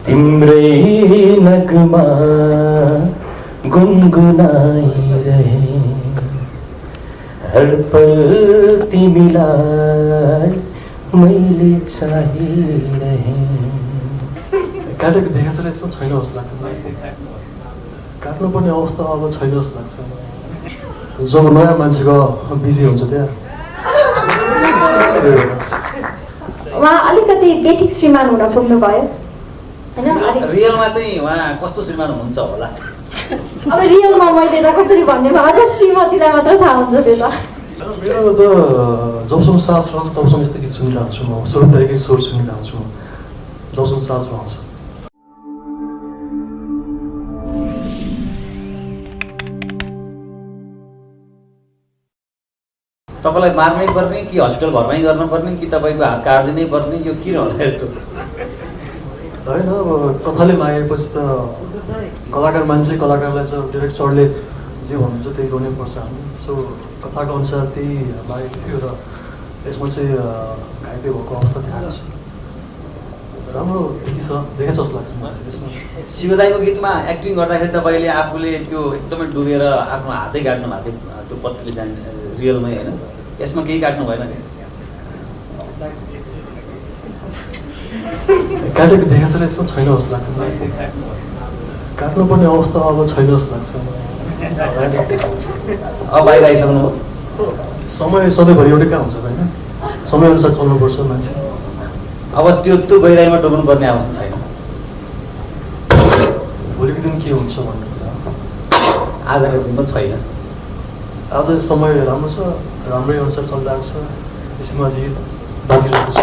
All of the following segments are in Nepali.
तिम्रै नगमा गुनगुनाइरहे हर पल तिमीलाई मैले चाहिरहे। काटेको देखेको छ यसो छैन जस्तो लाग्छ मलाई। काट्नुपर्ने अवस्था अब छैन जस्तो लाग्छ। जब नयाँ मान्छेको बिजी हुन्छ त्यहाँ उहाँ अलिकति बेठिक श्रीमान हुन पुग्नुभयो हैन। रियलमा चाहिँ उहाँ कस्तो श्रीमान हुनुहुन्छ होला? अब रियलमा मैले त कसरी भन्ने भयो त, श्रीमतीलाई मात्र थाहा हुन्छ त्यो त। मेरो त जबसम्म सास रहन्छ तबसम्म यस्तै गीत सुनिरहन्छु म। सुरु तरिकै स्वर सुनिरहन्छु म जबसम्म सास रहन्छ। तपाईँलाई मार्नै पर्ने कि हस्पिटल घरमै गर्नुपर्ने कि तपाईँको हात काटिदिनै पर्ने, यो किन होला यस्तो? होइन अब कथाले मागेपछि त कलाकार मान्छे कलाकारलाई चाहिँ डिरेक्ट सरले जे भन्नुहुन्छ त्यही गर्नै पर्छ हामी। सो कथाको अनुसार त्यही लागेको थियो र यसमा चाहिँ घाइते भएको अवस्था देखाएको छ। राम्रो देखेछ जस्तो लाग्छ मलाई त्यसमा। शिवदाईको गीतमा एक्टिङ गर्दाखेरि तपाईँले आफूले त्यो एकदमै डुबेर आफ्नो हातै काट्नु भएको थियो त्यो पत्तीले जाने रियलमै होइन? यसमा केही काट्नु भएन क्या? काटेको देखेको छ यसो छैन जस्तो लाग्छ मलाई। काट्नुपर्ने अवस्था अब छैन जस्तो लाग्छ। अब बाहिर आइसक्नु हो? समय सधैँभरि एउटै कहाँ हुन्छ होइन? समयअनुसार चल्नुपर्छ मान्छे। अब त्यो गहिराइमा डुब्नु पर्ने अवस्था छैन। भोलिको दिन के हुन्छ भन्ने कुरा आजको दिनमा छैन। आज समय राम्रो छ, राम्रै अनुसार चलिरहेको छ। यसमा जित बाजिरहेको छ।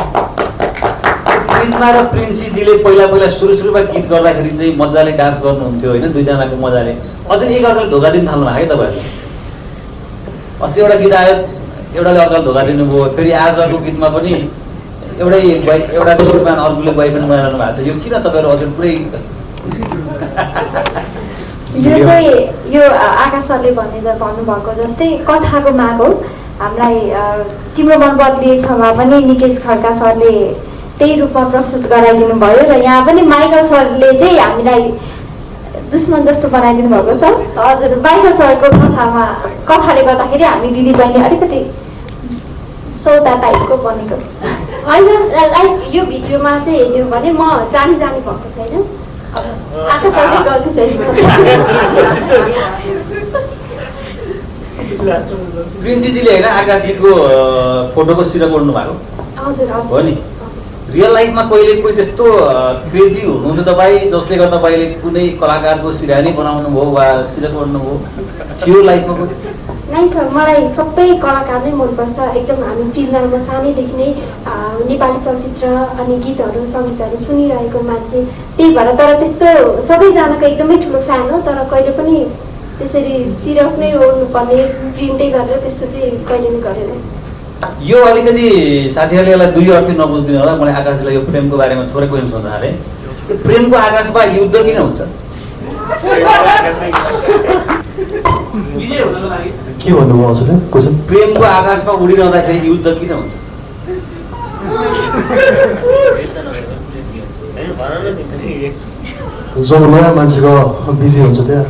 प्रिजमा र प्रिन्सीजीले पहिला सुरुमा गीत गर्दाखेरि चाहिँ मजाले डान्स गर्नुहुन्थ्यो होइन? दुईजनाको मजाले अझै एकअर्काले धोका दिन थाल्नु भयो है तपाईँहरूले? अस्ति एउटा गीत आयो, एउटाले अर्काले धोका दिनुभयो। फेरि आजको गीतमा पनि एउटाको श्रीमान अर्कोले बोयफ्रेन्ड बनाइरहनु भएको छ। यो किन तपाईँहरू अझै पुरै यो चाहिँ यो आकाश सरले भन्नुभएको जस्तै कथाको माग हो। हामीलाई तिम्रो मन बदलिएछ वा पनि निकेश खड्का सरले त्यही रूपमा प्रस्तुत गराइदिनु भयो र यहाँ पनि माइकल सरले चाहिँ हामीलाई दुश्मन जस्तो बनाइदिनु भएको छ। हजुर, माइकल सरको कथाले गर्दाखेरि हामी दिदीबहिनी अलिकति सौदा टाइपको बनेको होइन। लाइक यो भिडियोमा चाहिँ हेर्नु भने म जानी भएको छैन। आकाश सरले गल्ती छ। प्रिन्सीजीले होइन आकाशजीको फोटोको सिरक ओढ्नु भएको हजुर हो हजुर नि? रियल लाइफमा कोही त्यस्तो क्रेजी हुनुहुन्छ तपाईँ जसले गर्दा तपाईँले कुनै कलाकारको सिरा नै बनाउनु भयो वा सिरक ओढ्नु भयो थियो लाइफमा कोही? नै सर, मलाई सबै कलाकार नै मनपर्छ एकदम। हामी प्रिजनरमा सानैदेखि नै नेपाली चलचित्र अनि गीतहरू सङ्गीतहरू सुनिरहेको मान्छे, त्यही भएर। तर त्यस्तो सबैजनाको एकदमै ठुलो फ्यान हो, तर कहिले पनि त्यसरी सिरक नै ओढ्नुपर्ने प्रिन्टै गरेर त्यस्तो चाहिँ कहिले पनि गरेन। यो अलिकति साथीहरूले यसलाई दुई अर्थी नबुझ्दिनु होला। मैले आकाशलाई यो प्रेमको बारेमा थोरै क्वेसन सोध्न थालेँ। यो प्रेमको आकाशमा युद्ध किन हुन्छ? के भन्नुभयो हजुरले क्वेसन? प्रेमको आकाशमा उडिरहँदाखेरि युद्ध किन हुन्छ? जब नयाँ मान्छेको बिजी हुन्छ त्यहाँ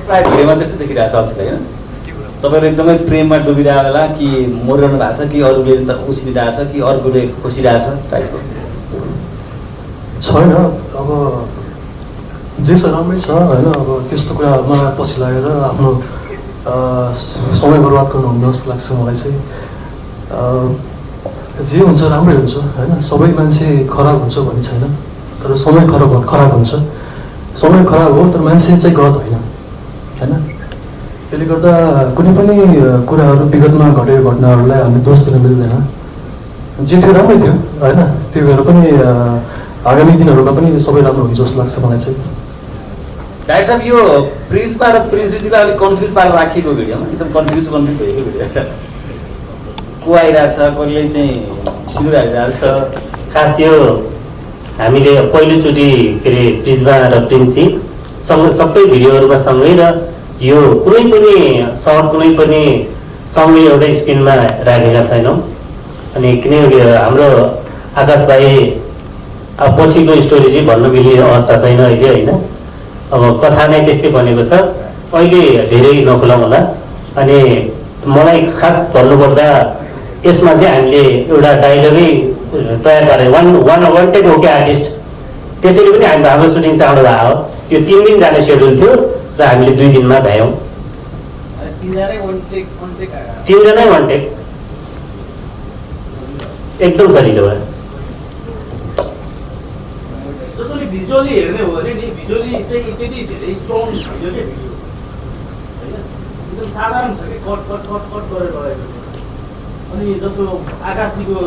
प्रायः भिडियोमा त्यस्तो देखिरहेको छ अल्छी होइन? तपाईँहरू एकदमै प्रेममा डुबिरहेको बेला कि मरिरहनु भएको छ कि अरूले उछिरहेको छ कि अर्कोले खोसिरहेको छ टाइपको छैन। अब जे छ राम्रै छ होइन? अब त्यस्तो कुरामा पछि लागेर आफ्नो समय बर्बाद गर्नुहुन्न जस्तो लाग्छ मलाई चाहिँ। जे हुन्छ राम्रै हुन्छ होइन? सबै मान्छे खराब हुन्छ भन्ने छैन, तर समय खराब हुन्छ। समय खराब हो तर मान्छे चाहिँ गलत होइन होइन? त्यसले गर्दा कुनै पनि कुराहरू विगतमा घटेको घटनाहरूलाई हामीले दोष दिन मिल्दैन। जे थियो राम्रै थियो होइन? त्यो भएर पनि आगामी दिनहरूमा पनि सबै राम्रो हुन्छ जस्तो लाग्छ मलाई चाहिँ। डाइरेक्ट साहब, यो प्रिन्समा र प्रिन्सेसजीलाई अलिक कन्फ्युज पारेर राखिएको भिडियोमा एकदम कन्फ्युज भएको भिडियो को आइरहेको छ, कसले चाहिँ सिन्दुर हालिरहेको छ। खास यो हामीले पहिलोचोटि के अरे प्रिजमा र प्रिन्सीसँग सबै भिडियोहरूमा सँगै र यो कुनै पनि सर्ट कुनै पनि सँगै एउटै स्क्रिनमा राखेका छैनौँ। अनि किनकि हाम्रो आकाश भाइ अब पछिको स्टोरी चाहिँ भन्न मिल्ने अवस्था छैन अहिले होइन। अब कथा नै त्यस्तै बनेको छ, अहिले धेरै नखुलाउँ होला। अनि मलाई खास भन्नुपर्दा यसमा चाहिँ हामीले एउटा डायलगै तयार पारे वान टेक हो क्या आर्टिस्ट, त्यसैले पनि हाम्रो सुटिङ चाँडो भयो। यो 3 दिन जाने सेड्युल थियो र हामीले 2 दिनमा भ्यायौँ। 3 जनै वान टेक, एकदम सजिलो भयो। जसरी भिजुअली हेर्ने हो भने नि भिजुअली चाहिँ त्यति धेरै स्ट्रङ छैन के भिडियो हैन, एकदम साधारण छ के कट कट कट कट गरेर गएको छ। अनि जस्तो आकाशीको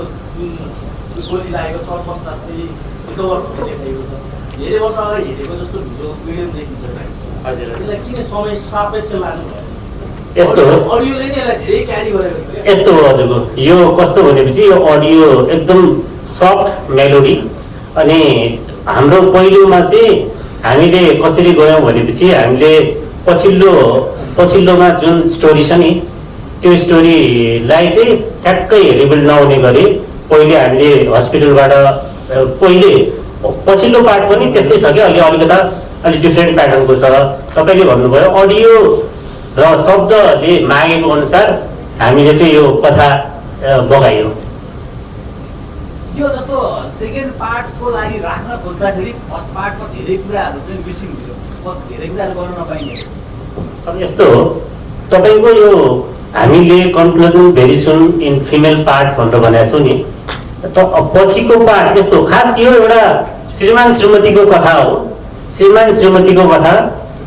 गोली लागेको सर्ट बस्दा चाहिँ रिकभर देखाइएको छ, धेरै वर्ष अगाडि हेरेको जस्तो भिडियो देखिन्छ हैन। हजुर, त्यसलाई किन समय सापेक्ष लानु भयो? यस्तो हो, अडियोले नै यसलाई धेरै क्यारी गरेको छ। यस्तो हो हजुरको, यो कस्तो भनेपछि यो अडियो एकदम सफ्ट मेलोडी। अनि हाम्रो पहिलोमा चाहिँ हामीले कसरी गयौँ भनेपछि हामीले पछिल्लोमा जुन स्टोरी छ नि त्यो स्टोरीलाई चाहिँ ठ्याक्कै रिबिल्ड नहुने गरी पहिले हामीले हस्पिटलबाट पछिल्लो पार्ट पनि त्यस्तै छ क्या, अलिकता अलिक डिफ्रेन्ट प्याटर्नको छ। तपाईँले भन्नुभयो अडियो र शब्दले मागेको अनुसार हामीले चाहिँ यो कथा बगायौँ। यो जस्तो सेकेन्ड पार्टको लागि राख्न खोज्दाखेरि फर्स्ट पार्टमा धेरै कुराहरू चाहिँ मिसिङ थियो, धेरै कुराहरू गर्न नपाइने। अब यस्तो हो, तपाईँको यो हामीले conclusion very soon in female part भनेर भनेको छौँ नि, पछिको पार्ट यस्तो खास यो एउटा श्रीमान श्रीमतीको कथा हो। श्रीमान श्रीमतीको कथा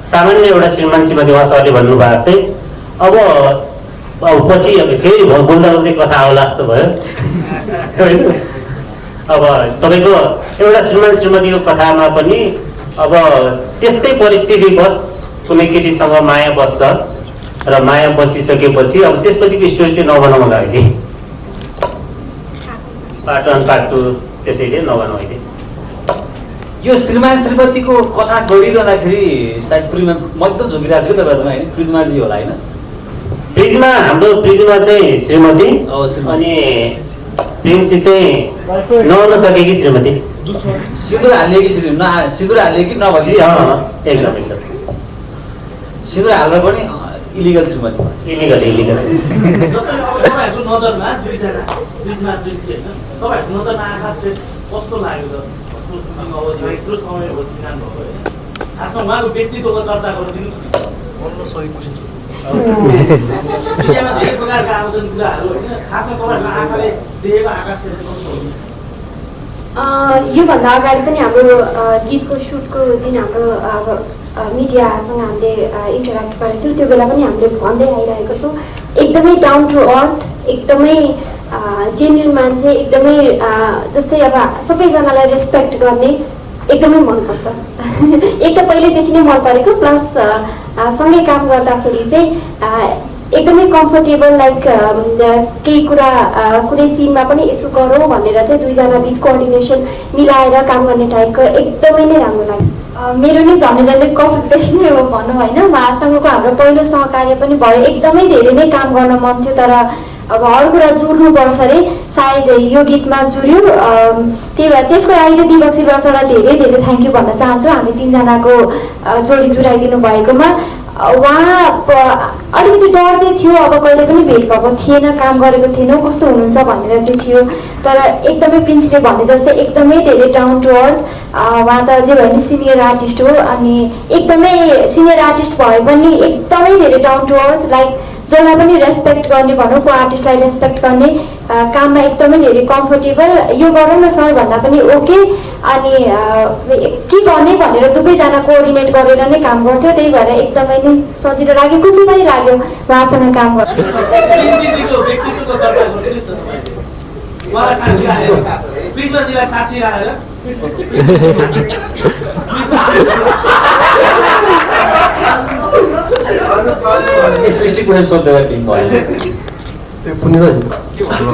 सामान्य एउटा श्रीमान श्रीमती उहाँहरूले भन्नुभयो जस्तै अब पछि फेरि बोल्दा बोल्दै कथा आउला जस्तो भयो होइन। अब तपाईँको एउटा श्रीमान श्रीमतीको कथामा पनि अब त्यस्तै परिस्थिति बस कुनै केटीसँग माया बस्छ र माया बसिसकेपछि अब त्यसपछिको स्टोरी चाहिँ नबनाउँला अहिले, पार्ट 1 पार्ट 2 त्यसैले नबनाउँ अहिले। यो श्रीमान श्रीमतीको कथा गरिरहँदाखेरि सायद प्रिजमा म एकदम झुकिरहेको छु कि तपाईँहरूमा होइन, प्रिजमाजी होला होइन? हाम्रो प्रिजमा चाहिँ श्रीमती अनि प्रिन्सी चाहिँ नहुन सकेकी श्रीमती। सिन्दुर हाल्ने कि सिन्दुर हाल्ने कि नभए एकदम सिन्दुर हाल्दा पनि इलिगल श्रीमती इलिगल जस्तै अब तपाईँहरूको नजरमा दुईजना प्रिजमा प्रिन्सी होइन, तपाईँहरूको नजरमा आकाश श्रेष्ठ कस्तो लाग्यो त? अब यत्रो समय हो चिनान भएको होइन, खासमा उहाँको व्यक्तित्वको चर्चा गरिदिनु दुनियाँमा धेरै प्रकारका आउँछन् कुराहरू होइन, खासमा तपाईँहरूको आँखाले देखेको आकाश श्रेष्ठ कस्तो हुन्छ? योभन्दा अगाडि पनि हाम्रो गीतको सुटको दिन हाम्रो मिडियासँग हामीले इन्टरेक्ट गरेको थियौँ, त्यो बेला पनि हामीले भन्दै आइरहेको छौँ एकदमै डाउन टु अर्थ, एकदमै जेन्युन मान्छे, एकदमै जस्तै अब सबैजनालाई रेस्पेक्ट गर्ने, एकदमै मनपर्छ। एक त पहिल्यैदेखि नै मन परेको, प्लस सँगै काम गर्दाखेरि चाहिँ एकदमै कम्फर्टेबल, लाइक केही कुरा कुनै सिनमा पनि यसो गरौँ भनेर चाहिँ दुईजना बिच कोअर्डिनेसन मिलाएर काम गर्ने टाइपको एकदमै नै राम्रो लाग्यो। मेरो नै झन्डै कफी पेस्ट नै हो भनौँ होइन, उहाँसँगको हाम्रो पहिलो सहकार्य पनि भयो, एकदमै धेरै नै काम गर्न मन थियो, तर अब अरू कुरा जुर्नुपर्छ अरे, सायद यो गीतमा जुर्यो। त्यही भएर त्यसको लागि चाहिँ दिपक श्रीवास्तवलाई धेरै धेरै थ्याङ्क यू भन्न चाहन्छु, हामी 3जनाको जोडी जुराइदिनु भएकोमा। उहाँ अलिकति डर चाहिँ थियो, अब कहिले पनि भेट भएको थिएन, काम गरेको थिएनौँ, कस्तो हुनुहुन्छ भनेर चाहिँ थियो, तर एकदमै प्रिन्सले भने जस्तै एकदमै धेरै डाउन टु अर्थ। उहाँ त जे भने सिनियर आर्टिस्ट हो, अनि एकदमै सिनियर आर्टिस्ट भए पनि एकदमै धेरै डाउन टु अर्थ, लाइक जसलाई पनि रेस्पेक्ट गर्ने भनौँ, को आर्टिस्टलाई रेस्पेक्ट गर्ने, काममा एकदमै धेरै कम्फर्टेबल, यो गरौँ न सर भन्दा पनि ओके, अनि के गर्ने भनेर दुवैजना कोअर्डिनेट गरेर नै काम गर्थ्यो, त्यही भएर एकदमै नै सजिलो लाग्यो, खुसी पनि लाग्यो उहाँसँग काम गर्नु। सृष्टि कुनै सोध्दै टिम भयो त्यो पुण्य के भन्नु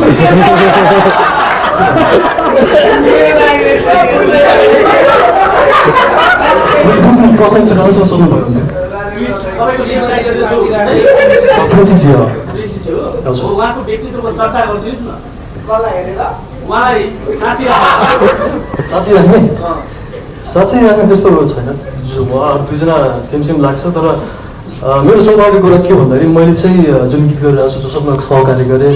प्रश्न चाहिँ सोध्नु भयो भने उहाँको व्यक्तित्वको चर्चा गरिदिनुहोस् न। उहाँलाई साँच्ची राख्ने त्यस्तो छैन। उहाँहरू दुईजना सेम लाग्छ, तर मेरो सौभाग्य कुरा के भन्दाखेरि मैले चाहिँ जुन गीत गरिरहेको छु जसमा सहकार्य गरेँ,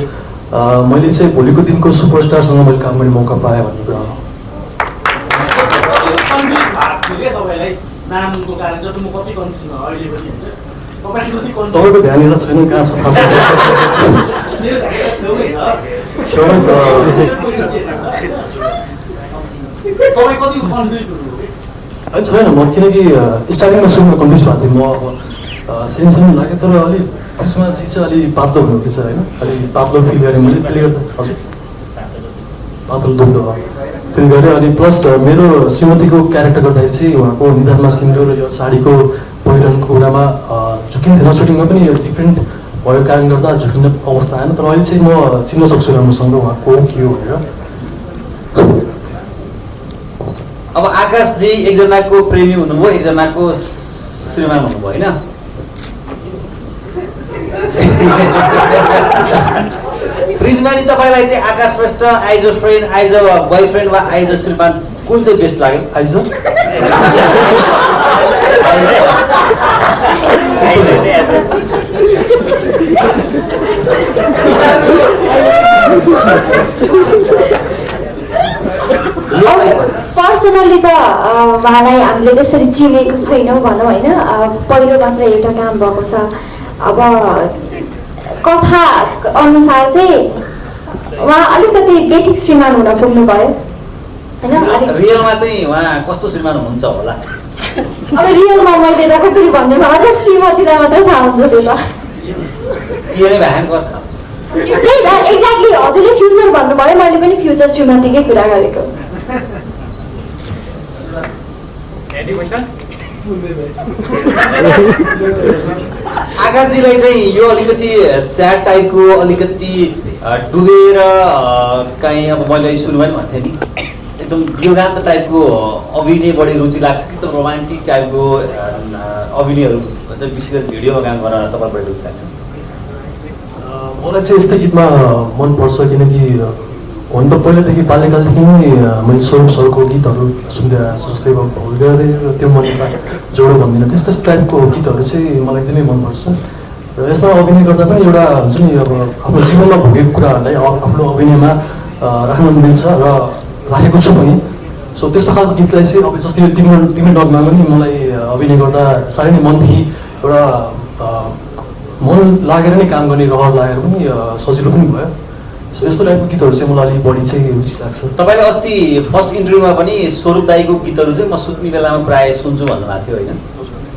मैले चाहिँ भोलिको दिनको सुपरस्टारसँग मैले काम गर्ने मौका पाएँ भन्ने कुरा हो। तपाईँलाई नामको कारण जस्तो म कति कन्फ्युज अहिले पनि हुन्छ तपाईँको ध्यान यता छैन, कहाँ छ थाहा छैन। छेउमै छ। छैन म, किनकि स्टार्टिङमा सुरुमा कन्फ्युज भएको थिएँ म। अब सेम लाग्यो, तर अलिक त्यसमा चाहिँ अलिक पातलो हुनु रहेछ होइन, अलिक पातलो फिल गरेँ मैले। त्यसले गर्दा हजुर पातलो दुब्लो फिल गरेँ। अनि प्लस मेरो श्रीमतीको क्यारेक्टर गर्दाखेरि चाहिँ उहाँको निधारमा सिन्दुर र यो साडीको पहिरनको कुरामा झुकिन्थेन। सुटिङमा पनि डिफ्रेन्ट भएको कारण गर्दा झुकिने अवस्था आएन, तर अहिले चाहिँ म चिन्न सक्छु राम्रोसँग उहाँ को के हो भनेर। अब आकाशजी एकजनाको प्रेमी हुनुभयो, एकजनाको श्रीमान हुनुभयो होइन। प्रिजमाजी तपाईँलाई चाहिँ आकाश श्रेष्ठ आइज अ फ्रेन्ड, आइज अ बोयफ्रेन्ड वा आइज अ श्रीमान कुन चाहिँ बेस्ट लाग्यो? आइज पर्सनली त उहाँलाई हामीले त्यसरी चिनेको छैनौँ भनौँ होइन। पहिलो मात्र एउटा काम भएको छ। अब कथा अनुसार चाहिँ उहाँ अलिकति बेठिक श्रीमान हुन पुग्नुभयो होइन। रियलमा चाहिँ उहाँ कस्तो श्रीमान हुनुहुन्छ होला? अब रियलमा मैले त कसरी भन्ने भयो त, श्रीमतीलाई मात्रै थाहा हुन्छ त्यो त। त्यही त एक्ज्याक्टली हजुरले फ्युचर भन्नुभयो, मैले पनि फ्युचर श्रीमतीकै कुरा गरेको। आकाशजीलाई चाहिँ यो अलिकति स्याड टाइपको, अलिकति डुबेर कहीँ, अब मैले सुरुमा पनि भन्थेँ नि, एकदम योगान्त टाइपको अभिनय बढी रुचि लाग्छ कि एकदम रोमान्टिक टाइपको अभिनयहरू चाहिँ विशेष गरी भिडियोमा काम गर्न तपाईँलाई बढी रुचि लाग्छ? मलाई चाहिँ यस्तै गीतमा मनपर्छ, किनकि हुन त पहिलादेखि बाल्यकालदेखि नै मैले स्वरूप सरको गीतहरू सुन्दै आएको छु। जस्तै अब भुल गरेर त्यो मनिता जोडो भन्दिनँ, त्यस्तो टाइपको गीतहरू चाहिँ मलाई एकदमै मनपर्छ। र यसमा अभिनय गर्दा पनि एउटा हुन्छ नि, अब आफ्नो जीवनमा भोगेको कुराहरूलाई आफ्नो अभिनयमा राख्न मिल्छ र राखेको छु पनि। सो त्यस्तो खालको गीतलाई चाहिँ अब जस्तै यो तिमी डगमा पनि मलाई अभिनय गर्दा साह्रै नै मनदेखि एउटा मन लागेर नै काम गर्ने रहर लागेर पनि सजिलो पनि भयो। सो यस्तो टाइपको गीतहरू चाहिँ मलाई अलिक बढी चाहिँ रुचि लाग्छ। तपाईँले अस्ति फर्स्ट इन्टरभ्यूमा पनि स्वरूप दाईको गीतहरू चाहिँ म सुत्ने बेलामा प्रायः सुन्छु भन्नुभएको थियो होइन।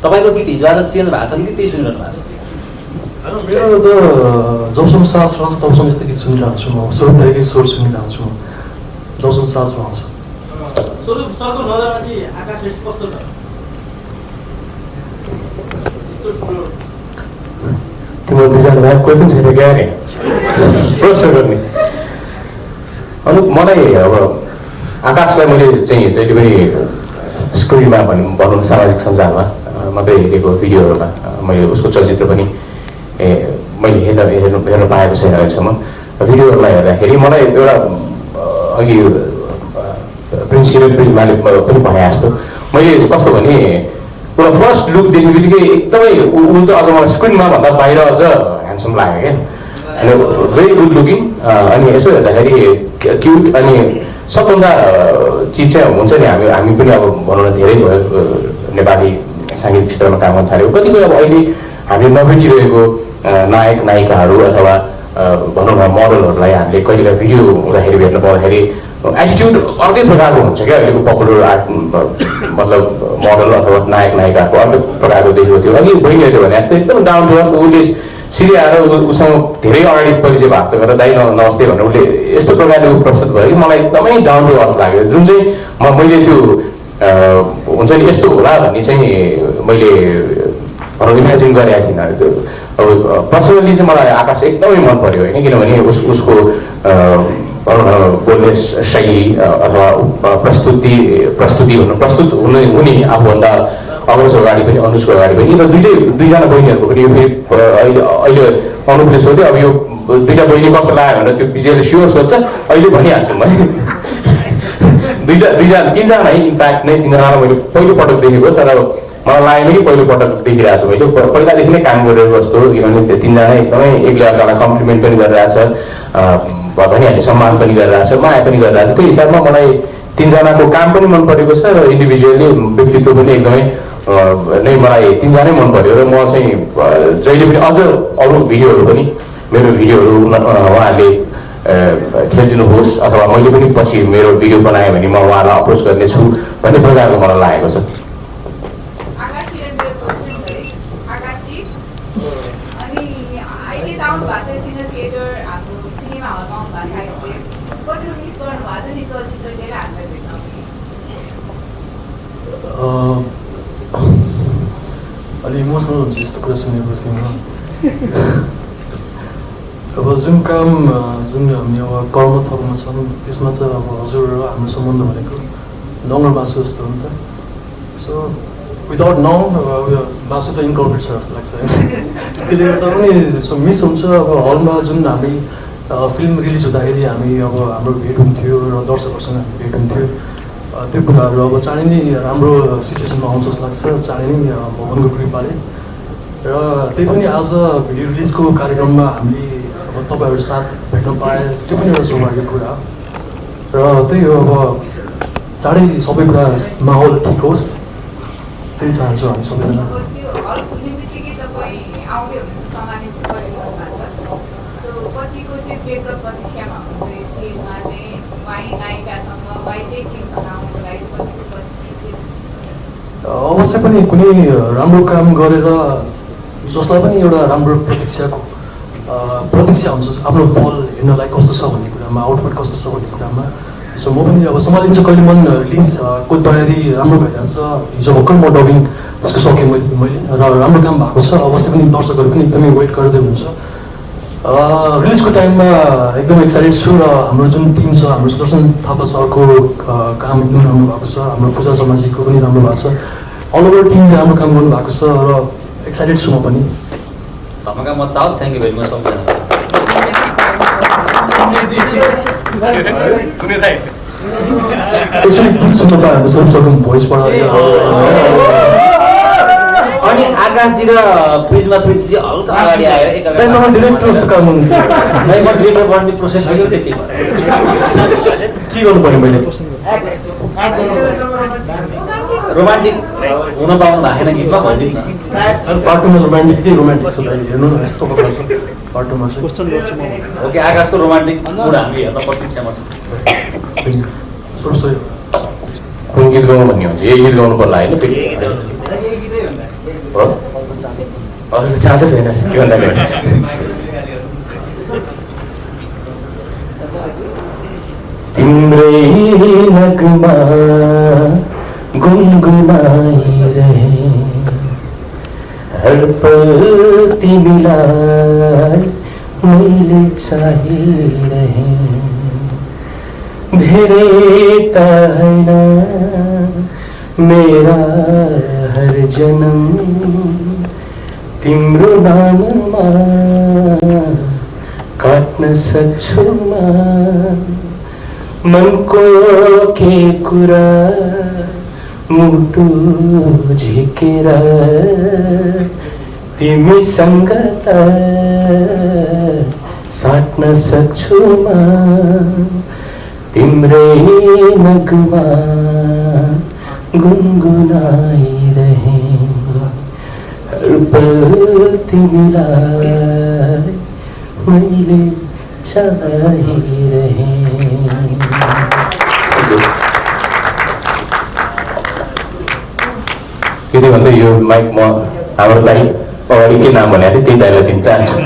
तपाईँको गीत हिजो आज चेन्ज भएको छ कि त्यही सुनिरहनु भएको छ? मेरो त जबसम्म सास रहन्छ तबसम्म यस्तै गीत सुनिरहन्छु म। स्वरूप दाईकै स्वर सुनिरहन्छु म जबसम्म सास रहन्छ। स्वरूप सरको नजरमा चाहिँ आकाश श्रेष्ठ कस्तो छ? तिम्रो दुईजना भाइ कोही पनि छैन क्या नि प्रश्न गर्ने। अनि मलाई अब आकाशलाई मैले चाहिँ जहिले पनि स्क्रिनमा भनौँ सामाजिक सञ्जालमा मात्रै हेरेको भिडियोहरूमा मैले उसको चलचित्र पनि मैले हेर्न पाएको छैन अहिलेसम्म। भिडियोहरूलाई हेर्दाखेरि मलाई एउटा अघि प्रिन्सिपल प्रिजमाले पनि भने जस्तो मैले कस्तो भने एउटा फर्स्ट लुक देख्ने बित्तिकै एकदमै ऊ त अझ मलाई स्क्रिनमा भन्दा बाहिर अझ ह्यान्डसम लाग्यो क्या। अनि भेरी गुड लुकिङ, अनि यसो हेर्दाखेरि क्युट। अनि सबभन्दा चिज चाहिँ हुन्छ नि, हामी पनि अब भनौँ न धेरै भयो नेपाली साङ्गीतिक क्षेत्रमा काम गर्न थाल्यो। कतिपय अब अहिले हामीले नभेटिरहेको नायक नायिकाहरू अथवा भनौँ न मोडलहरूलाई हामीले कहिलेकाहीँ भिडियो हुँदाखेरि भेट्न पाउँदाखेरि एटिट्युड अर्कै प्रकारको हुन्छ क्या। अहिलेको पपुलर आर्ट मतलब मोडल अथवा नायक नायिकाको अर्कै प्रकारको देखेको थियो। अघि बहिनीहरूले भने जस्तै एकदम डाउन टु अर्थ, उसले सिधै आएर उसँग धेरै अगाडि परिचय भएको छ गरेर दाइ नमस्ते भनेर उसले यस्तो प्रकारले प्रस्तुत भयो कि मलाई एकदमै डाउन टु अर्थ लाग्यो। जुन चाहिँ मैले त्यो हुन्छ नि यस्तो होला भन्ने चाहिँ मैले भनौँ इमेजिन गरेको थिइनँ। अब पर्सनली चाहिँ मलाई आकाश एकदमै मन पऱ्यो होइन, किनभने उसको भनौँ न बोल्ने शैली अथवा प्रस्तुत हुने आफूभन्दा अग्रज अगाडि पनि अनुजको अगाडि पनि, र दुईजना बहिनीहरूको पनि यो फेरि अहिले अनुपले सोध्यो अब यो दुईटा बहिनी कस्तो लाग्यो भनेर त्यो विजयले स्योर सोध्छ अहिले भनिहाल्छु म तिनजना है इनफ्याक्ट नै तिनजनालाई मैले पहिलोपटक देखेको तर मलाई लागेन कि पहिलोपटक देखिरहेको छु मैले पहिलादेखि नै काम गरिरहेको जस्तो किनभने त्यो तिनजना एकदमै एकले अर्कालाई कम्प्लिमेन्ट पनि गरिरहेछ भनिहाल्ने सम्मान पनि गरिरहेछ माया पनि गरिरहेछ त्यो हिसाबमा मलाई तिनजनाको काम पनि मन परेको छ र इन्डिभिजुअली व्यक्तित्व पनि एकदमै नै मलाई तिनजनै मन पर्यो र म चाहिँ जहिले पनि अझ अरू भिडियोहरू पनि मेरो भिडियोहरू उहाँहरूले खेलिदिनुहोस् अथवा मैले पनि पछि मेरो भिडियो बनाएँ भने म उहाँलाई अप्रोच गर्नेछु भन्ने प्रकारको मलाई लागेको छ। अलि इमोसनल हुन्छ यस्तो कुरा सुनेपछि अब जुन काम जुन हामी अब कर्मथलमा छौँ त्यसमा चाहिँ अब हजुर र हाम्रो सम्बन्ध भनेको नङ र मासु जस्तो हो नि त। सो विदाउट नङ मासु त इन्कम्प्लिट छ जस्तो लाग्छ होइन त्यसले गर्दा पनि सो मिस हुन्छ। अब हलमा जुन हामी फिल्म रिलिज हुँदाखेरि हामी अब हाम्रो भेट हुन्थ्यो र दर्शकहरूसँग हामी भेट हुन्थ्यो त्यो कुराहरू अब चाँडै नै राम्रो सिचुएसनमा आउँछ जस्तो लाग्छ चाँडै नै भगवानको कृपाले। र त्यही पनि आज भिडियो रिलिजको कार्यक्रममा हामीले अब तपाईँहरू साथ भेट्न पाए त्यो पनि एउटा सौभाग्यको कुरा हो र त्यही हो अब चाँडै सबै कुरा माहौल ठिक होस् त्यही चाहन्छौँ हामी सबैजना। अवश्य पनि कुनै राम्रो काम गरेर जसलाई पनि एउटा राम्रो प्रतीक्षा हुन्छ आफ्नो फल हेर्नलाई कस्तो छ भन्ने कुरामा आउटपुट कस्तो छ भन्ने कुरामा। सो म पनि अब सम्हालिन्छु कहिले मन रिलिजको तयारी राम्रो भइरहेछ। हिजो भर्खर म डबिङ त्यसको सकेँ मैले र राम्रो काम भएको छ। अवश्य पनि दर्शकहरू पनि एकदमै वेट गर्दै हुन्छ। रिलिजको टाइममा एकदम एक्साइटेड छु र हाम्रो जुन टिम छ हाम्रो सुदर्शन थापा सरको काम एकदम राम्रो भएको छ। हाम्रो पूजा शर्माजीको पनि राम्रो भएको छ। अल ओभर टिमले राम्रो काम गर्नु भएको छ र एक्साइटेड छु म पनि। धमाका मचा होस्। थ्याङ्क यू भेरी मच सबैजना। एक्चुअली गीत सुन्न पायो भने सबैको भोइसबाट अनि आकाशजी र प्रिजमा प्रिन्सजी हल्का अगाडि आएर डिरेक्टर जस्तो काम गर्नुहुन्छ। म डिरेक्टर बन्ने प्रोसेसमा छु त्यति के गर्नु पर्यो मैले रोमान्टिक हुन पाउनु भएन गीतमा भनिदिनु न। पार्टमा रोमान्टिक रोमान्टिक छ भाइ हेर्नु न यस्तो पक्का छ पार्टमा चाहिँ। ओके आकाशको रोमान्टिक कुरा हामी हेर्न प्रतीक्षामा छ। कुन गीत गाउनु भन्ने हुन्छ यही गीत गाउनु पर्ला होइन हो अरू त चान्सै छैन के भन्दाखेरि तिम्रै नगमा गुनगुनाइरहे हर पल तिमीलाई मैले चाहिरहे धेरै त हैन मेरा हर जन्म तिम्रो नाममा काट्न सक्छु मनको के कुरा मुटु झिकेर तिमीसँग त साट्न सक्छु तिम्रै नगमा गुनगुनाइरहे हर पल तिमीलाई मैले चाहिरहे। यदि भन्दै यो माइक म हाम्रो दाइ अगाडि के नाम भनेको थिएँ त्यही दाइलाई दिन चाहन्छु।